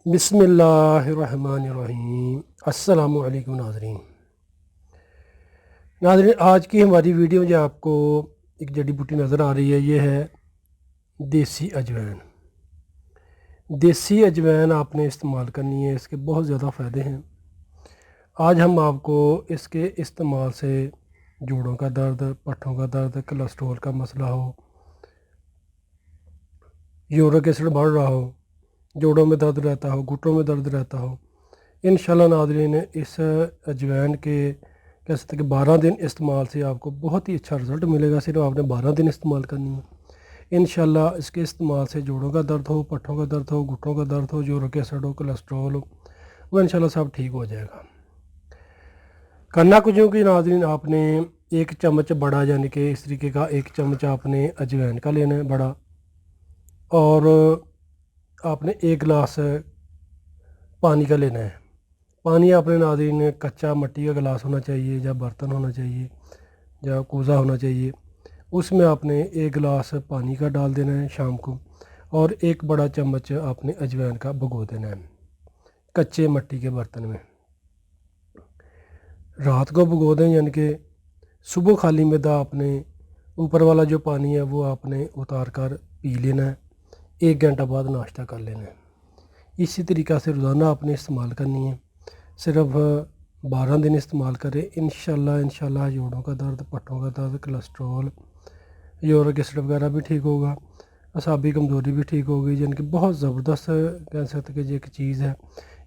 بسم اللہ الرحمن الرحیم۔ السلام علیکم ناظرین۔ آج کی ہماری ویڈیو میں جو آپ کو ایک جڑی بوٹی نظر آ رہی ہے یہ ہے دیسی اجوائن۔ دیسی اجوائن آپ نے استعمال کرنی ہے، اس کے بہت زیادہ فائدے ہیں۔ آج ہم آپ کو اس کے استعمال سے جوڑوں کا درد، پٹھوں کا درد، کولیسٹرول کا مسئلہ ہو، یورک ایسڈ بڑھ رہا ہو، جوڑوں میں درد رہتا ہو، گھٹنوں میں درد رہتا ہو، انشاءاللہ ناظرین اس اجوائن کے کہہ سکتے کہ 12 دن استعمال سے آپ کو بہت ہی اچھا رزلٹ ملے گا۔ صرف آپ نے 12 دن استعمال کرنی ہے۔ انشاءاللہ اس کے استعمال سے جوڑوں کا درد ہو، پٹھوں کا درد ہو، گھٹنوں کا درد ہو، یورک ایسڈ ہو، کولیسٹرول ہو، وہ انشاءاللہ سب ٹھیک ہو جائے گا۔ کرنا کچھ ہو کہ ناظرین آپ نے ایک چمچ بڑا یعنی کہ اس طریقے کا ایک چمچ آپ نے اجوائن کا لینا ہے بڑا، اور آپ نے ایک گلاس پانی کا لینا ہے۔ پانی آپ نے ناظرین کچا مٹی کا گلاس ہونا چاہیے، یا برتن ہونا چاہیے، یا کوزہ ہونا چاہیے، اس میں آپ نے ایک گلاس پانی کا ڈال دینا ہے شام کو، اور ایک بڑا چمچ آپ نے اجوائن کا بھگو دینا ہے کچے مٹی کے برتن میں۔ رات کو بھگو دیں یعنی کہ صبح خالی معدہ آپ نے اوپر والا جو پانی ہے وہ آپ نے اتار کر پی لینا ہے، 1 گھنٹہ بعد ناشتہ کر لینا ہے۔ اسی طریقہ سے روزانہ آپ نے استعمال کرنی ہے، صرف 12 دن استعمال کریں۔ انشاءاللہ جوڑوں کا درد، پٹھوں کا درد، کولیسٹرول، یورک ایسڈ وغیرہ بھی ٹھیک ہوگا، اعصابی کمزوری بھی ٹھیک ہوگی، یعنی کہ بہت زبردست کہہ سکتے کہ یہ ایک چیز ہے۔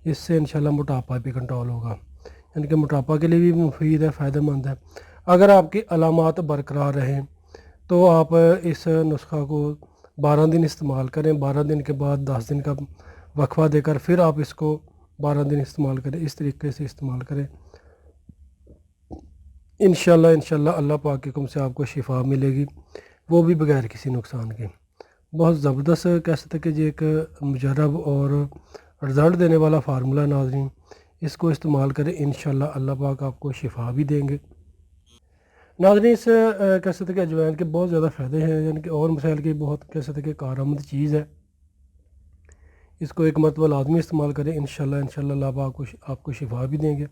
اس سے انشاءاللہ موٹاپا بھی کنٹرول ہوگا، یعنی کہ موٹاپا کے لیے بھی مفید ہے، فائدہ مند ہے۔ اگر آپ کی علامات برقرار رہیں تو آپ اس نسخہ کو 12 دن استعمال کریں، 12 دن کے بعد 10 دن کا وقفہ دے کر پھر آپ اس کو 12 دن استعمال کریں، اس طریقے سے استعمال کریں۔ انشاءاللہ اللہ پاک کے حکم سے آپ کو شفا ملے گی، وہ بھی بغیر کسی نقصان کے۔ بہت زبردست کہہ سکتے کہ یہ ایک مجرب اور رزلٹ دینے والا فارمولہ ناظرین، اس کو استعمال کریں، انشاءاللہ اللہ پاک آپ کو شفا بھی دیں گے۔ ناظرین اس کہہ سکتے کہ اجوائن کے بہت زیادہ فائدے ہیں، یعنی کہ اور مسائل کی بہت کہہ سکتے کہ کارآمد چیز ہے۔ اس کو ایک مرتبہ لازمی استعمال کریں، انشاءاللہ اللہ پاک آپ کو شفا بھی دیں گے،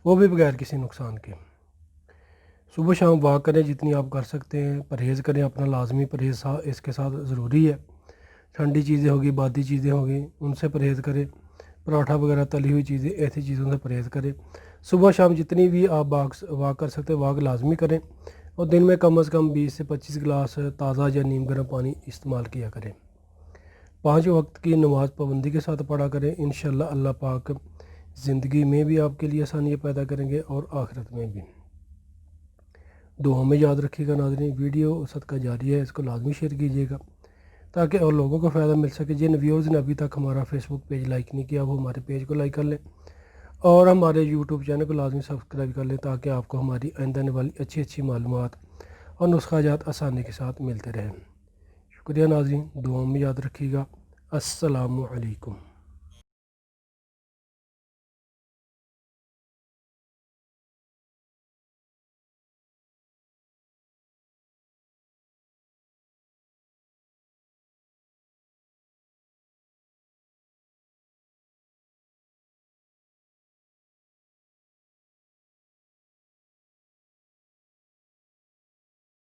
وہ بھی بغیر کسی نقصان کے۔ صبح شام واک کریں جتنی آپ کر سکتے ہیں، پرہیز کریں، اپنا لازمی پرہیز اس کے ساتھ ضروری ہے۔ ٹھنڈی چیزیں ہوگی، بادی چیزیں ہوگی، ان سے پرہیز کریں، پراٹھا وغیرہ تلی ہوئی چیزیں، ایسی چیزوں سے پرہیز کریں۔ صبح شام جتنی بھی آپ واک کر سکتے ہیں واک لازمی کریں، اور دن میں کم از کم 20 سے 25 گلاس تازہ یا نیم گرم پانی استعمال کیا کریں۔ 5 وقت کی نماز پابندی کے ساتھ پڑھا کریں، انشاءاللہ اللہ پاک زندگی میں بھی آپ کے لیے آسانیاں پیدا کریں گے اور آخرت میں بھی۔ دعا میں یاد رکھیے گا ناظرین، ویڈیو صدقہ جاری ہے، اس کو لازمی شیئر کیجیے گا تاکہ اور لوگوں کو فائدہ مل سکے۔ جن ویورز نے ابھی تک ہمارا فیس بک پیج لائک نہیں کیا وہ ہمارے پیج کو لائک کر لیں، اور ہمارے یوٹیوب چینل کو لازمی سبسکرائب کر لیں تاکہ آپ کو ہماری آئندہ آنے والی اچھی معلومات اور نسخہ جات آسانی کے ساتھ ملتے رہیں۔ شکریہ ناظرین، دعاؤں میں یاد رکھیے گا۔ السلام علیکم۔